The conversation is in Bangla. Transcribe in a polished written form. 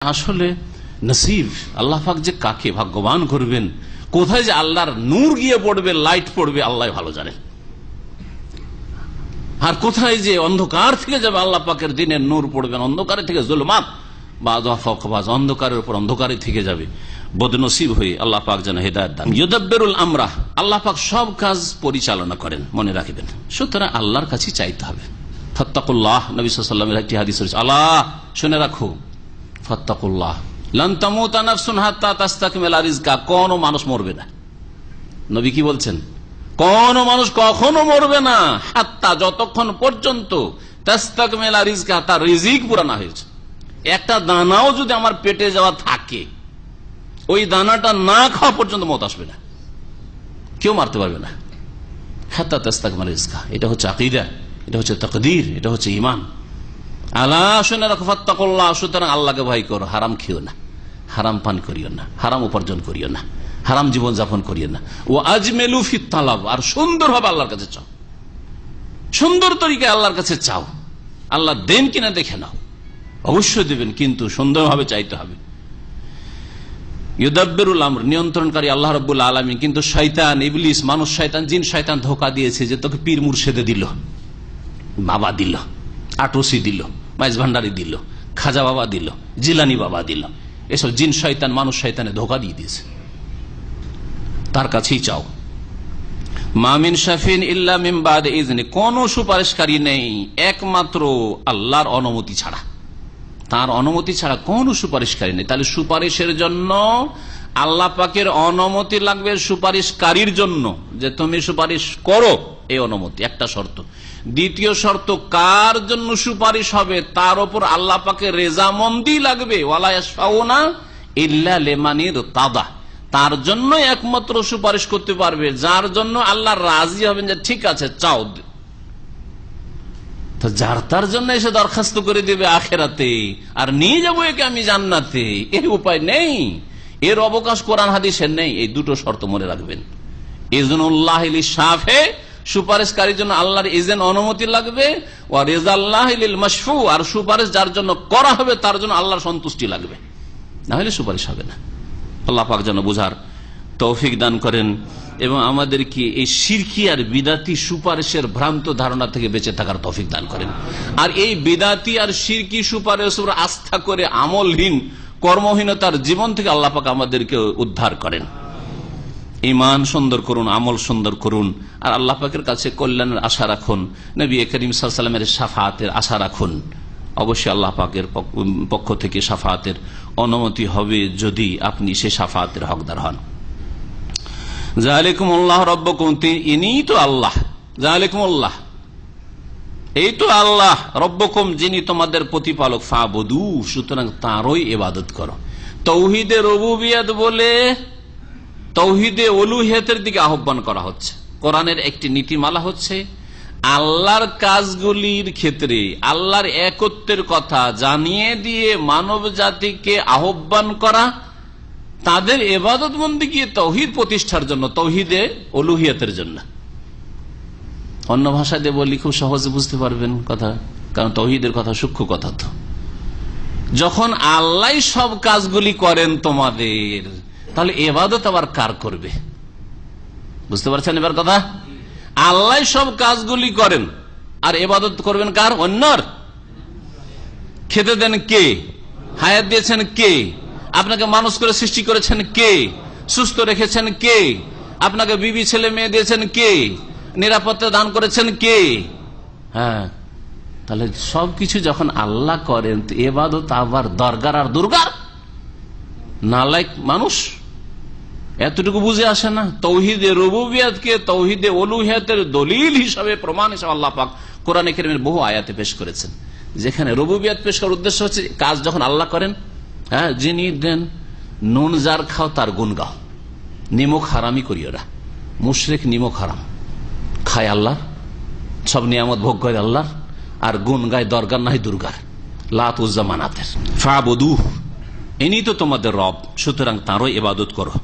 আসলে নসিব আল্লাহ পাক যে কাকে ভাগ্যবান করবেন, কোথায় যে আল্লাহর নূর গিয়ে পড়বে, লাইট পড়বে, আল্লাহ ভালো জানেন। আর কোথায় যে অন্ধকার থেকে যাবে, আল্লাহ পাকের দিনের নূর পড়বেন, অন্ধকারের থেকে জুলমাত বা অন্ধকারের উপর অন্ধকারে থেকে যাবে। বদনসিব হয়ে আল্লাহ পাক যেন হেদায়েত দান। ইউদাব্বিরুল আমরা, আল্লাহ পাক সব কাজ পরিচালনা করেন, মনে রাখবেন। সুতরাং আল্লাহর কাছে চাইতে হবে। ফাত্তাকুল্লাহ, নবী সাল্লাল্লাহু আলাইহি ওয়াসাল্লামের একটি হাদিস রয়েছে, আল্লাহ শুনে রাখো, ফাত্তাকুল্লাহ লান তামুতা নাফসুন হাত্তা তাস্তাকমিলা রিজকা। কোন মানুষ মরবে না, নবী কি বলছেন? কোন মানুষ কখনো মরবে না, হাত্তা যতক্ষণ পর্যন্ত তাস্তাকমিলা রিজকা, তার রিজিক পুরা না হয়েছে। একটা দানাও যদি আমার পেটে যাওয়া থাকে, ওই দানাটা না খাওয়া পর্যন্ত মত আসবে না, কেউ মারতে পারবে না। হাত্তা তাস্তাকমিলা রিজকা, এটা হচ্ছে আকীদা, এটা হচ্ছে তাকদীর, এটা হচ্ছে ঈমান। আলা শুনে রাখো, ফাত্তাকুল্লাহ, সুতরাং আল্লাহকে ভয় করো, হারাম খেও না, হারাম পান করিও না, হারাম উপার্জন করিও না, হারাম জীবন যাপন করিও না। ও আজমেলু ফিত তালাব, আর সুন্দর ভাবে আল্লাহর কাছে চাও, সুন্দর তরিকায় আল্লাহর কাছে চাও। আল্লাহ দেন কিনা দেখে নাও, অবশ্যই দেবেন, কিন্তু সুন্দরভাবে চাইতে হবে। ইউদাব্বিরুল আমর, নিয়ন্ত্রণকারী আল্লাহ রাব্বুল আলামিন। কিন্তু শয়তান, ইবলিস, মানুষ শয়তান, জিন শয়তান ধোঁকা দিয়েছে যে তোকে পীর মুর্শিদে দিল, বাবা দিল, আটসি দিল, মাইজ ভান্ডারি দিল, খাজা বাবা দিল, জিলানি বাবা দিল, এসব জিন শয়তান মানুষ শয়তানে ধোঁকা দিয়ে দিয়েছে। তার কাছেই চাও। মামিন শাফিন ইল্লা মিন বাদি ইজনি, কোন সুপারিশকারী নেই একমাত্র আল্লাহর অনুমতি ছাড়া, তার অনুমতি ছাড়া কোন সুপারিশকারী নেই। তাহলে সুপারিশের জন্য আল্লাহ পাকের অনুমতি লাগবে সুপারিশকারীর জন্য, যে তুমি সুপারিশ করো, এই অনুমতি একটা শর্ত। দ্বিতীয় শর্ত, কার জন্য সুপারিশ হবে তার উপর আল্লাহ পাকের রেজামন্দি লাগবে। ওয়ালা ইয়াশফাউনা ইল্লা লিমানির তাদা, তার জন্য একমাত্র সুপারিশ করতে পারবে যার জন্য আল্লাহ রাজি হবেন, যে ঠিক আছে চাও। তো যার তার জন্য এসে দরখাস্ত করে দেবে আখেরাতে, আর নিয়ে যাবো একে আমি জান্নাতে, এর উপায় নেই, এর অবকাশ কোরআন হাদিসের নেই। এই দুটো শর্ত মনে রাখবেন। ইজনুল্লাহ লিশাফে, সুপারিশকারীর জন্য আল্লাহর ইজেন অনুমতি লাগবে। ওয়া রিজাল্লাহ লিল মাশফু, আর সুপারিশ যার জন্য করা হবে তার জন্য আল্লাহর সন্তুষ্টি লাগবে, না হলে সুপারিশ হবে না। আল্লাহ পাক যেন বুঝার তৌফিক দান করেন এবং আমাদেরকে এই শিরকি আর বিদাতি সুপারিশের ভ্রান্ত ধারণা থেকে বেঁচে থাকার তৌফিক দান করেন। আর এই বিদাতি আর শিরকি সুপারিশের আস্থা করে আমলহীন, কর্মহীনতার জীবন থেকে আল্লাহ পাক আমাদেরকে উদ্ধার করেন। ঈমান সুন্দর করুন, আমল সুন্দর করুন, আর আল্লাহ পাকের কাছে কল্যাণের আশা রাখুন, নবী করিম সাল্লাল্লাহু আলাইহি ওয়াসাল্লামের শাফাআতের আশা রাখুন। অবশ্যই আল্লাহ পাকের পক্ষ থেকে শাফাআতের অনুমতি হবে যদি আপনি সে শাফাআতের হকদার হন। যালিকুমুল্লাহ রাব্বুকুম, ইনিই তো আল্লাহ। যালিকুমুল্লাহ, এই তো আল্লাহ, রব্বকুম, যিনি তোমাদের প্রতিপালক। ফাবুদু, সুতরাং তারই ইবাদত করো। তাওহীদে রুবুবিয়ত বলে তাওহীদে উলুহিয়তের দিকে আহ্বান করা হচ্ছে। কোরআনের একটি নীতিমালা হচ্ছে আল্লাহর কাজগুলির ক্ষেত্রে আল্লাহর একত্বের কথা জানিয়ে দিয়ে মানব জাতিকে আহ্বান করা, তাদের ইবাদত বন্দেগী তাওহীদ প্রতিষ্ঠার জন্য, তাওহীদে উলুহিয়তের জন্য। অন্য ভাষায় দিয়ে বলি খুব সহজে বুঝতে পারবেন কথা, কারণ তাওহীদের কথা সূক্ষ্ম কথা। তো যখন আল্লাহ সব কাজগুলি করেন তোমাদের, তাহলে ইবাদত আবার কার করবে? বুঝতে পারছেন এবার কথা? আল্লাহ সব কাজগুলি করেন, আর ইবাদত করবেন কার? অন্যর। খেতে দেন কে? হায়াত দিয়েছেন কে? আপনাকে মানুষ করে সৃষ্টি করেছেন কে? সুস্থ রেখেছেন কে? আপনাকে বিবি ছেলে মেয়ে দিয়েছেন কে? নিরাপত্তা দান করেছেন কে? হ্যাঁ, তাহলে সবকিছু যখন আল্লাহ করেন, তো ইবাদত আবার দরগার আর দুর্গার, নালায়েক মানুষ এতটুকু বুঝে আসে না। তাওহীদে রুবুবিয়তকে তাওহীদে উলুহিয়তের দলিল হিসাবে, প্রমাণ হিসাবে আল্লাহ পাক কোরআনে কারীমের বহু আয়াতে পেশ করেছেন, যেখানে রুবুবিয়ত পেশ করার উদ্দেশ্য হচ্ছে কাজ যখন আল্লাহ করেন, হ্যাঁ, যিনি দেন, নুন যার খাও তার গুণ গাও, নিমক হারামি করিও না। মুশরিক নিমক হারাম খায় আল্লাহর, সব নিয়ামত ভোগ করে আল্লাহর, আর গুণ গায় দরগার নাই দুর্গার, লাত উজ্জা মানাতের। ফাবুদু, ইনি তো তোমাদের রব, সুতরাং তাঁরই ইবাদত করো।